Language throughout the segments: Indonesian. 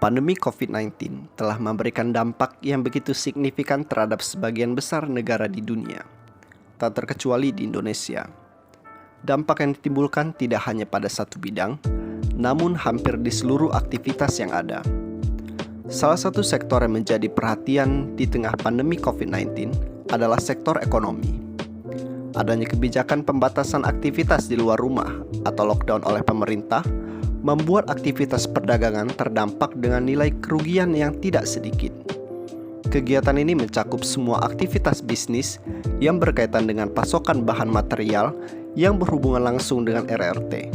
Pandemi COVID-19 telah memberikan dampak yang begitu signifikan terhadap sebagian besar negara di dunia, tak terkecuali di Indonesia. Dampak yang ditimbulkan tidak hanya pada satu bidang, namun hampir di seluruh aktivitas yang ada. Salah satu sektor yang menjadi perhatian di tengah pandemi COVID-19 adalah sektor ekonomi. Adanya kebijakan pembatasan aktivitas di luar rumah atau lockdown oleh pemerintah membuat aktivitas perdagangan terdampak dengan nilai kerugian yang tidak sedikit. Kegiatan ini mencakup semua aktivitas bisnis yang berkaitan dengan pasokan bahan material yang berhubungan langsung dengan RRT,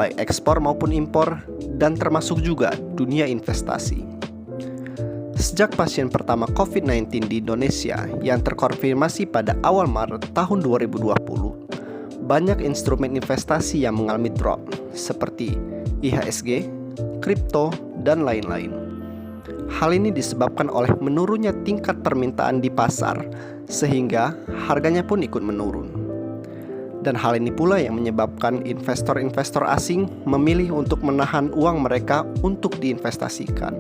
baik ekspor maupun impor, dan termasuk juga dunia investasi. Sejak pasien pertama COVID-19 di Indonesia yang terkonfirmasi pada awal Maret tahun 2020, banyak instrumen investasi yang mengalami drop, seperti IHSG, kripto, dan lain-lain. Hal ini disebabkan oleh menurunnya tingkat permintaan di pasar, sehingga harganya pun ikut menurun. Dan hal ini pula yang menyebabkan investor-investor asing memilih untuk menahan uang mereka untuk diinvestasikan.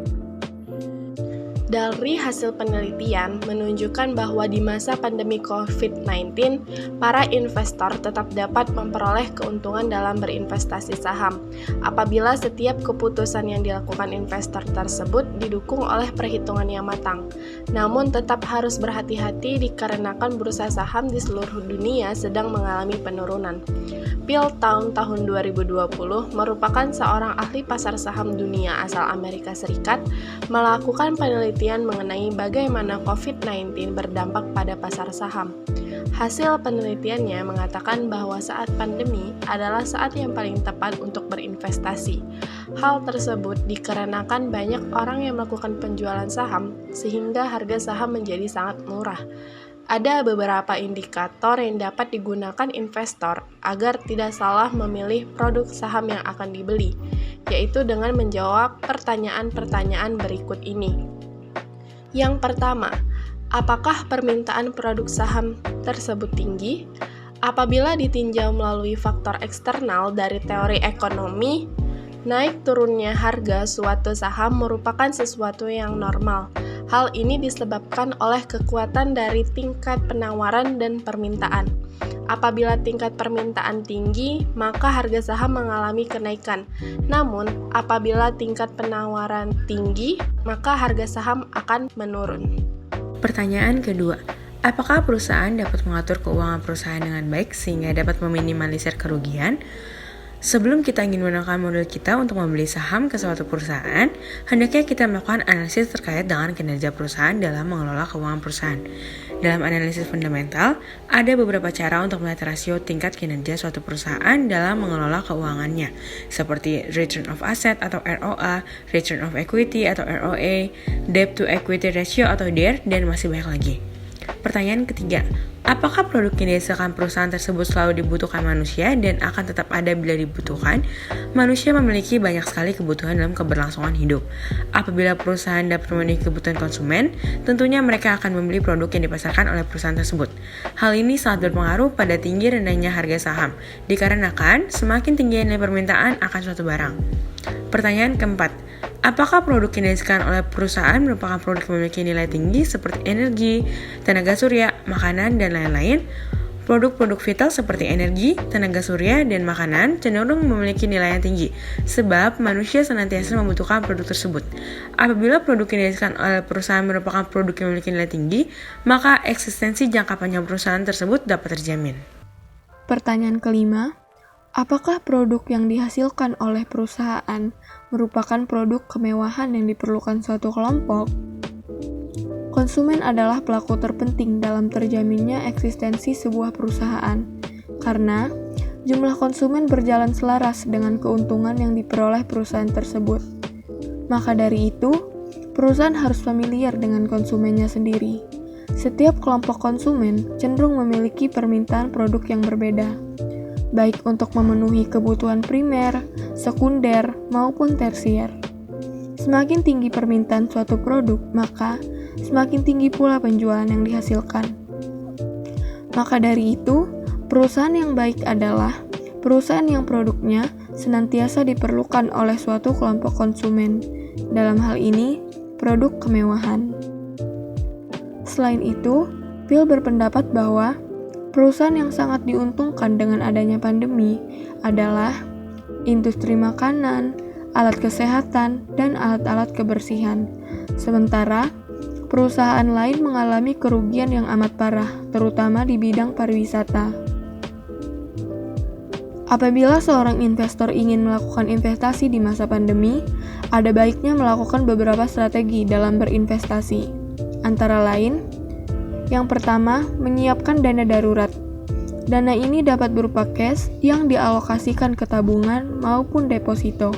Dari hasil penelitian menunjukkan bahwa di masa pandemi COVID-19, para investor tetap dapat memperoleh keuntungan dalam berinvestasi saham apabila setiap keputusan yang dilakukan investor tersebut didukung oleh perhitungan yang matang. Namun tetap harus berhati-hati dikarenakan bursa saham di seluruh dunia sedang mengalami penurunan. Bill Town tahun 2020 merupakan seorang ahli pasar saham dunia asal Amerika Serikat melakukan penelitian mengenai bagaimana COVID-19 berdampak pada pasar saham. Hasil penelitiannya mengatakan bahwa saat pandemi adalah saat yang paling tepat untuk berinvestasi. Hal tersebut dikarenakan banyak orang yang melakukan penjualan saham sehingga harga saham menjadi sangat murah. Ada beberapa indikator yang dapat digunakan investor agar tidak salah memilih produk saham yang akan dibeli, yaitu dengan menjawab pertanyaan-pertanyaan berikut ini. Yang pertama, apakah permintaan produk saham tersebut tinggi? Apabila ditinjau melalui faktor eksternal dari teori ekonomi, naik turunnya harga suatu saham merupakan sesuatu yang normal. Hal ini disebabkan oleh kekuatan dari tingkat penawaran dan permintaan. Apabila tingkat permintaan tinggi, maka harga saham mengalami kenaikan. Namun, apabila tingkat penawaran tinggi, maka harga saham akan menurun. Pertanyaan kedua, apakah perusahaan dapat mengatur keuangan perusahaan dengan baik sehingga dapat meminimalisir kerugian? Sebelum kita ingin menekan modal kita untuk membeli saham ke suatu perusahaan, hendaknya kita melakukan analisis terkait dengan kinerja perusahaan dalam mengelola keuangan perusahaan. Dalam analisis fundamental, ada beberapa cara untuk melihat rasio tingkat kinerja suatu perusahaan dalam mengelola keuangannya, seperti return of asset atau ROA, return of equity atau ROE, debt to equity ratio atau DER, dan masih banyak lagi. Pertanyaan ketiga, apakah produk yang dihasilkan perusahaan tersebut selalu dibutuhkan manusia dan akan tetap ada bila dibutuhkan? Manusia memiliki banyak sekali kebutuhan dalam keberlangsungan hidup. Apabila perusahaan dapat memenuhi kebutuhan konsumen, tentunya mereka akan membeli produk yang dipasarkan oleh perusahaan tersebut. Hal ini sangat berpengaruh pada tinggi rendahnya harga saham, dikarenakan semakin tinggi nilai permintaan akan suatu barang. Pertanyaan keempat, apakah produk yang dihasilkan oleh perusahaan merupakan produk yang memiliki nilai tinggi seperti energi, tenaga surya, makanan, dan lain-lain? Produk-produk vital seperti energi, tenaga surya, dan makanan cenderung memiliki nilai yang tinggi, sebab manusia senantiasa membutuhkan produk tersebut. Apabila produk yang dihasilkan oleh perusahaan merupakan produk yang memiliki nilai tinggi, maka eksistensi jangka panjang perusahaan tersebut dapat terjamin. Pertanyaan kelima, apakah produk yang dihasilkan oleh perusahaan merupakan produk kemewahan yang diperlukan suatu kelompok? Konsumen adalah pelaku terpenting dalam terjaminnya eksistensi sebuah perusahaan, karena jumlah konsumen berjalan selaras dengan keuntungan yang diperoleh perusahaan tersebut. Maka dari itu, perusahaan harus familiar dengan konsumennya sendiri. Setiap kelompok konsumen cenderung memiliki permintaan produk yang berbeda, baik untuk memenuhi kebutuhan primer, sekunder, maupun tersier. Semakin tinggi permintaan suatu produk, maka semakin tinggi pula penjualan yang dihasilkan. Maka dari itu, perusahaan yang baik adalah perusahaan yang produknya senantiasa diperlukan oleh suatu kelompok konsumen. Dalam hal ini, produk kemewahan. Selain itu, Bill berpendapat bahwa perusahaan yang sangat diuntungkan dengan adanya pandemi adalah industri makanan, alat kesehatan, dan alat-alat kebersihan. Sementara, perusahaan lain mengalami kerugian yang amat parah, terutama di bidang pariwisata. Apabila seorang investor ingin melakukan investasi di masa pandemi, ada baiknya melakukan beberapa strategi dalam berinvestasi. Antara lain, yang pertama, menyiapkan dana darurat. Dana ini dapat berupa cash yang dialokasikan ke tabungan maupun deposito.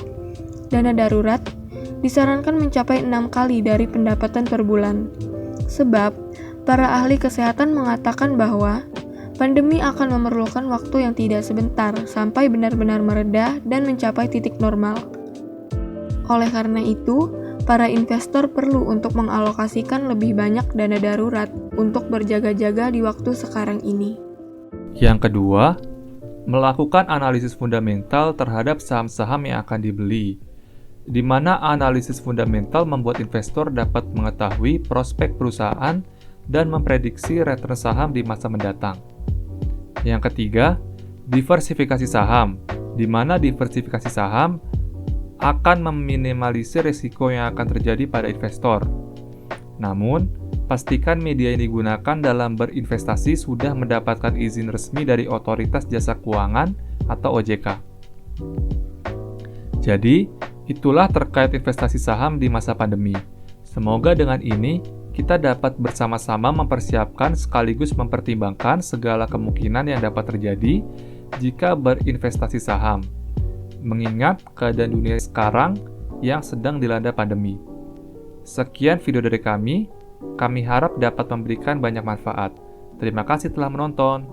Dana darurat disarankan mencapai 6 kali dari pendapatan per bulan. Sebab, para ahli kesehatan mengatakan bahwa pandemi akan memerlukan waktu yang tidak sebentar sampai benar-benar mereda dan mencapai titik normal. Oleh karena itu, para investor perlu untuk mengalokasikan lebih banyak dana darurat untuk berjaga-jaga di waktu sekarang ini. Yang kedua, melakukan analisis fundamental terhadap saham-saham yang akan dibeli, di mana analisis fundamental membuat investor dapat mengetahui prospek perusahaan dan memprediksi return saham di masa mendatang. Yang ketiga, diversifikasi saham, di mana diversifikasi saham akan meminimalisir risiko yang akan terjadi pada investor. Namun, pastikan media yang digunakan dalam berinvestasi sudah mendapatkan izin resmi dari Otoritas Jasa Keuangan atau OJK. Jadi, itulah terkait investasi saham di masa pandemi. Semoga dengan ini kita dapat bersama-sama mempersiapkan sekaligus mempertimbangkan segala kemungkinan yang dapat terjadi jika berinvestasi saham, mengingat keadaan dunia sekarang yang sedang dilanda pandemi. Sekian video dari kami harap dapat memberikan banyak manfaat. Terima kasih telah menonton.